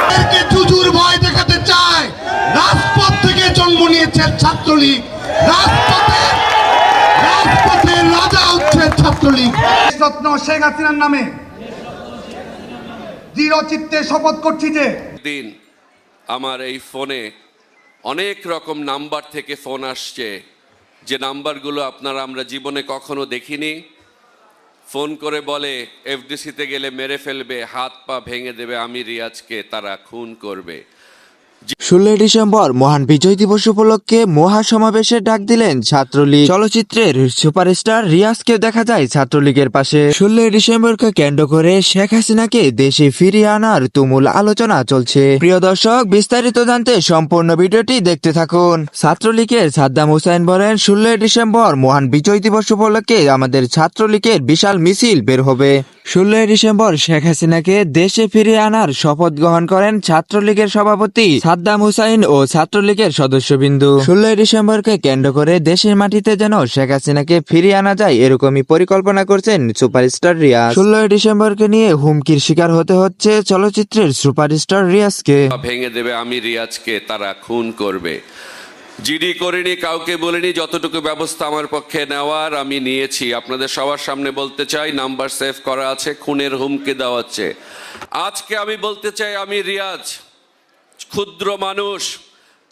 এদেরকে জুজুর ভয় দেখাতে চায়। রাজপথ থেকে জন্ম নিয়েছে ছাত্রলীগ, রাজপথে রাজা হচ্ছে ছাত্রলীগ। রত্ন শেখ হাসিনার নামে দৃঢ় চিত্তে শপথ করছি যে দিন আমার এই ফোনে অনেক রকম নাম্বার থেকে ফোন আসছে, যে নাম্বারগুলো আমরা জীবনে কখনো দেখিনি। ফোন করে বলে এফডিসিতে গেলে মেরে ফেলবে, হাত পা ভেঙে দেবে, আমি রিয়াজকে তারা খুন করবে। 16 ডিসেম্বর মহান বিজয় দিবস উপলক্ষে মহা সমাবেশের ডাক দিলেন ছাত্রলীগ। চলচ্চিত্রের সুপারস্টার রিয়াজকে দেখা যায় ছাত্রলীগের পাশে। 16 ডিসেম্বরকে কেন্দ্র করে শেখ হাসিনাকে দেশে ফিরিয়ে আনার তুমুল আলোচনা চলছে। প্রিয় দর্শক, বিস্তারিত জানতে সম্পূর্ণ ভিডিওটি দেখতে থাকুন। ছাত্রলীগের সাদ্দাম হোসাইন বলেন, 16 ডিসেম্বর মহান বিজয় দিবস উপলক্ষে আমাদের ছাত্রলীগের বিশাল মিছিল বের হবে। 16 ডিসেম্বর শেখ হাসিনাকে দেশে ফিরিয়ে আনার শপথ গ্রহণ করেন ছাত্রলীগের সভাপতি সাদ্দাম হোসাইন ও ছাত্রলীগের সদস্যবৃন্দু। 16 ডিসেম্বরকে কেন্দ্র করে দেশের মাটিতে যেন শেখ হাসিনাকে ফিরিয়ে আনা যায়, এরকমই পরিকল্পনা করছেন সুপারস্টার রিয়াজ। 16 ডিসেম্বরকে নিয়ে হুমকির শিকার হতে হচ্ছে চলচ্চিত্রের সুপারস্টার রিয়াজকে। ভেঙে দেবে, আমি রিয়াজকে তারা খুন করবে। জিডি করিনি, কাউকে বলিনি, যতটুকু ব্যবস্থা আমার পক্ষে নেওয়ার আমি নিয়েছি। আপনাদের সবার সামনে বলতে চাই, নাম্বার সেভ করা আছে, খুনের হুমকি দেওয়া হচ্ছে। আজকে আমি বলতে চাই, আমি রিয়াজ ক্ষুদ্র মানুষ,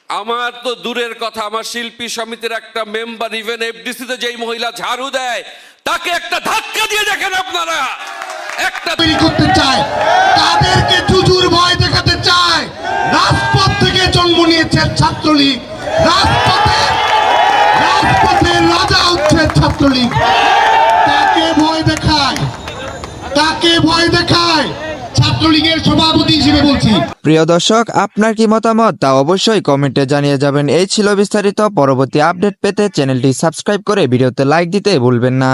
আমার তো দূরের কথা, আমার শিল্পী সমিতির একটা মেম্বার, ইভেন এফডিসিতে যেই মহিলা ঝাড়ু দেয় তাকে একটা ধাক্কা দিয়ে দেখেন আপনারা। একটা তৈরি করতে চায়, তাদেরকে জুজুর ভয় দেখাতে চায়। রাজপথ থেকে জন্ম নিয়েছে ছাত্রলীগ, রাজপথে রাজা হচ্ছে ছাত্রলীগ। তাকে ভয় দেখায় ছাত্রলীগের সভাপতি হিসেবে বলছি। প্রিয় দর্শক, আপনার কি মতামত তা অবশ্যই কমেন্টে জানিয়ে যাবেন। এই ছিল বিস্তারিত। পরবর্তী আপডেট পেতে চ্যানেলটি সাবস্ক্রাইব করে ভিডিওতে লাইক দিতে ভুলবেন না।